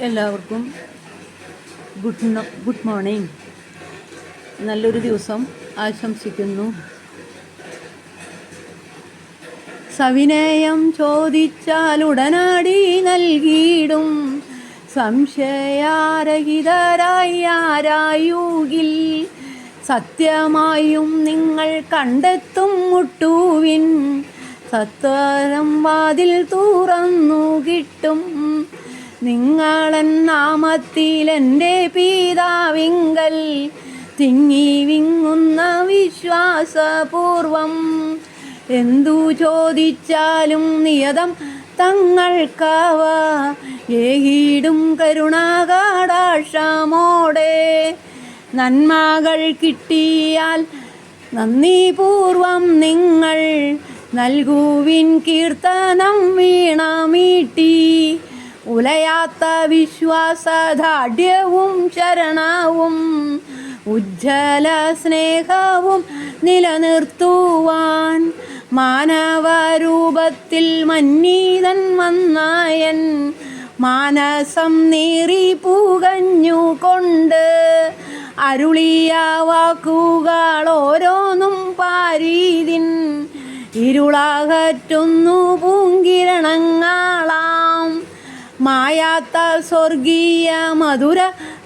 എല്ലാവർക്കും good morning. നല്ലൊരു ദിവസം ആശംസിക്കുന്നു. സവിനയം ചോദിച്ചാൽ ഉടനടി നൽകിയിടും, സംശയാരഹിതരായി ആരായുകിൽ. സത്യമായും നിങ്ങൾ കണ്ടെത്തും മുട്ടുവിൻ, സത്വരം വാതിൽ തുറന്നു കിട്ടും. നിങ്ങളൻ നാമത്തിൽ എൻ്റെ പിതാവിങ്കൽ തിങ്ങി വിങ്ങുന്ന വിശ്വാസപൂർവം. എന്തു ചോദിച്ചാലും നിയതം തങ്ങൾക്കവ ഏകിടും കരുണാകടാക്ഷമോടെ. നന്മകൾ കിട്ടിയാൽ നന്ദിപൂർവം നിങ്ങൾ നൽകുവിൻ കീർത്തനം വീണമീട്ടി. ഉലയാത്ത വിശ്വാസദാർഢ്യവും ശരണവും ഉജ്ജ്വല സ്നേഹവും നിലനിർത്തുവാൻ മാനവരൂപത്തിൽ മന്നീതൻ വന്നായൻ മാനസം നീറി പുകഞ്ഞുകൊണ്ട് അരുളിയ വാക്കുകൾ ഓരോന്നും പാരീതിൻ ഇരുളകറ്റുന്നു പൂങ്കിരണങ്ങളാം. മായാത്ത സ്വർഗീയ മധുര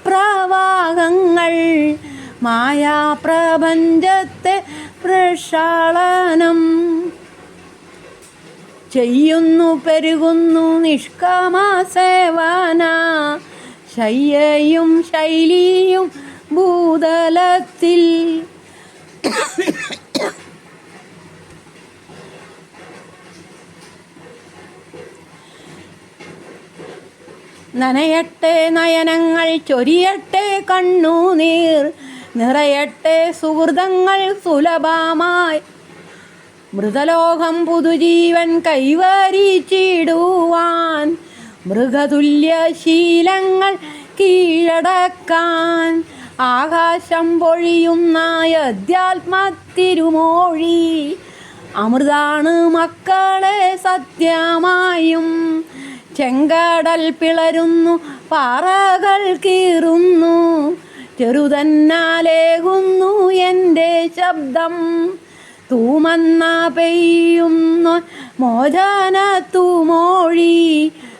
പ്രവാഹങ്ങൾ മായാപ്രപഞ്ചത്തെ പ്രക്ഷാളനം ചെയ്യുന്നു. പെരുകുന്നു നിഷ്കാമ സേവന ശയ്യയും ശൈലിയും ഭൂതലത്തിൽ. നനയട്ടെ നയനങ്ങൾ, ചൊരിയട്ടെ കണ്ണുനീർ, നിറയട്ടെ സുഹൃതങ്ങൾ സുലഭമായി. മൃതലോകം പുതുജീവൻ കൈവരിച്ചിടുവാൻ മൃഗതുല്യ ശീലങ്ങൾ കീഴടക്കാൻ ആകാശം പൊഴിയുന്ന അധ്യാത്മത്തിരുമോഴി അമൃതാണ് മക്കളെ സത്യമായും. ചെങ്കടൽ പിളരുന്നു, പാറകൾ കീറുന്നു, ചെറുതന്നാലേകുന്നു എൻ്റെ ശബ്ദം. തൂമന്ന പെയ്യുന്നു മോചനത്തുമോഴി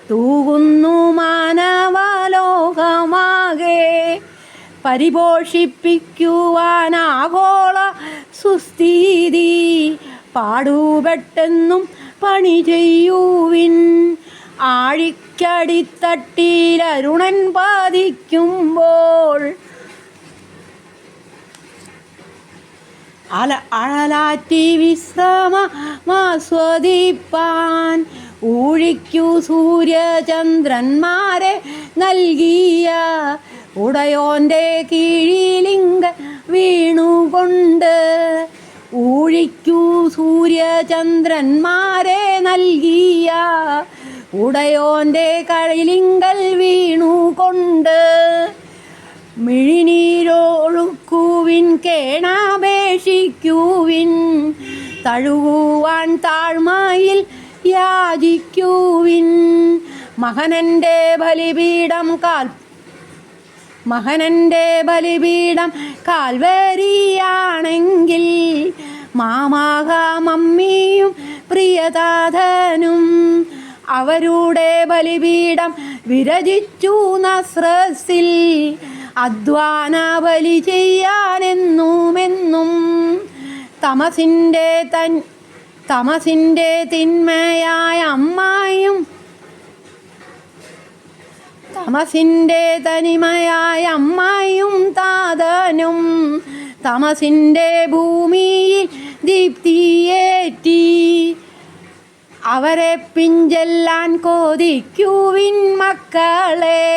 തൂകുന്നു മാനവലോകമാകെ. പരിപോഷിപ്പിക്കുവാനാഗോള സുസ്ഥിതി പാടുപെട്ടെന്നും പണി ചെയ്യുവിൻ. ആഴിക്കടിത്തട്ടിൽ അരുണൻ പാതിക്കുമ്പോൾ അഴലാറ്റി വിശ്രമമാസ്വദിപ്പാൻ ഊഴിക്കു സൂര്യചന്ദ്രന്മാരെ നൽകിയ ഉടയോൻ്റെ കീഴിലിംഗ വീണുകൊണ്ട്. ഊഴിക്കു സൂര്യചന്ദ്രന്മാരെ നൽകിയ ഉടയോൻ്റെ കഴലിങ്കൽ വീണുകൊണ്ട്. മിഴിനീരൊഴുക്കുവിൻ, കേണപേക്ഷിക്കുവിൻ, തഴുകുവാൻ താഴ്മയിൽ യാചിക്കുവിൻ. മഹനൻ്റെ ബലിപീഠം കാൽവരിയാണെങ്കിൽ മാമാകമമ്മിയും പ്രിയതാതനും അവരുടെ ബലിപീഠം വിരചിച്ചു നസ്രസിൽ. അധ്വാന ബലി ചെയ്യാനെന്നുമെന്നും തമസിൻ്റെ തിന്മയായ അമ്മായും തമസിൻ്റെ തനിമയായ അമ്മായും താതനും തമസിൻ്റെ ഭൂമിയിൽ ദീപ്തിയേറ്റി. അവരെ പിഞ്ചെല്ലാൻ കൊതിക്കുവിൻ മക്കളെ,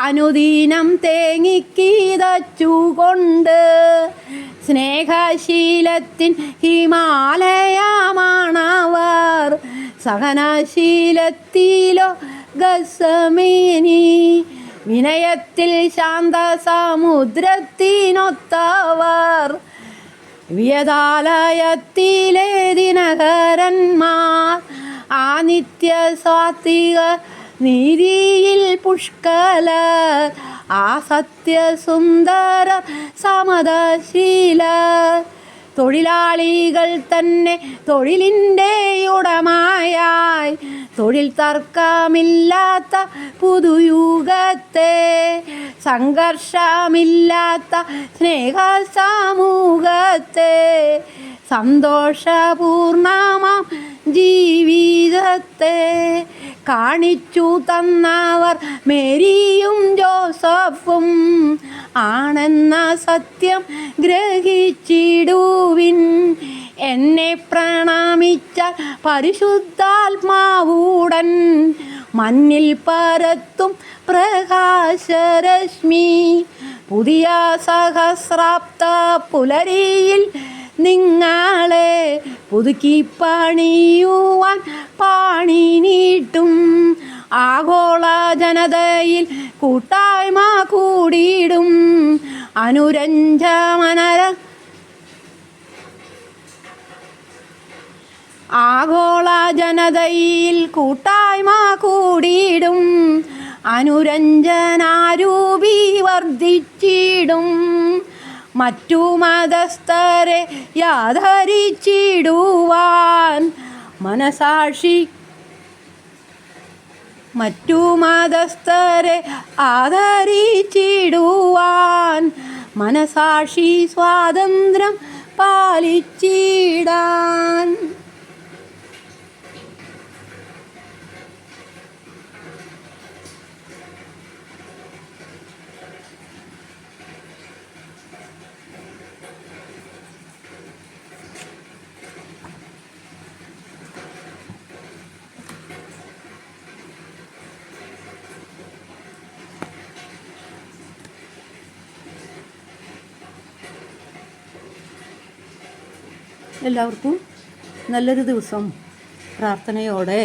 അനുദിനം തേങ്ങിക്കിതച്ചുകൊണ്ട്. സ്നേഹശീലത്തിൻ ഹിമാലയമാണവർ, സഹനശീലത്തിലോ ഗസമേനി. വിനയത്തിൽ ശാന്ത സമുദ്രത്തിനൊത്തവർ, വ്യതാലയത്തിലെ ദിനകരന്മാർ. ആ നിത്യ സാത്വിക നീതിയിൽ പുഷ്കലർ ആ സത്യസുന്ദര സമതശീലർ. തൊഴിലാളികൾ തന്നെ തൊഴിലിൻ്റെ ഉടമയായി തൊഴിൽ തർക്കമില്ലാത്ത പുതുയുഗത്തെ സംഘർഷമില്ലാത്ത സ്നേഹ സമൂഹത്തെ സന്തോഷപൂർണമാം ജീവിതത്തെ കാണിച്ചു തന്നവർ മേരിയും ജോസഫും ആണെന്ന സത്യം ഗ്രഹിച്ചിടുവിൻ. എന്നെ പ്രണമിച്ചാൽ പരിശുദ്ധാത്മാവുടൻ മഞ്ഞിൽ പരത്തും പ്രകാശരശ്മി. പുതിയ സഹസ്രാബ്ദ പുലരിയിൽ നിങ്ങളെ പുതുക്കി പണിയുവാൻ പാണി നീട്ടും. ആഗോള ജനതയിൽ കൂട്ടായ്മ കൂടിയിടും. ആഗോള ജനതയിൽ കൂട്ടായ്മ കൂടിയിടും. അനുരഞ്ജനാരൂപി വർദ്ധിച്ചിടും. മറ്റു മതസ്ഥരെ യാദരിച്ചിടുവാൻ മനസാക്ഷി മറ്റു മതസ്ഥരെ ആദരിച്ചിടുവാൻ മനസാക്ഷി സ്വാതന്ത്ര്യം പാലിച്ചിടാൻ. എല്ലാവർക്കും നല്ലൊരു ദിവസം പ്രാർത്ഥനയോടെ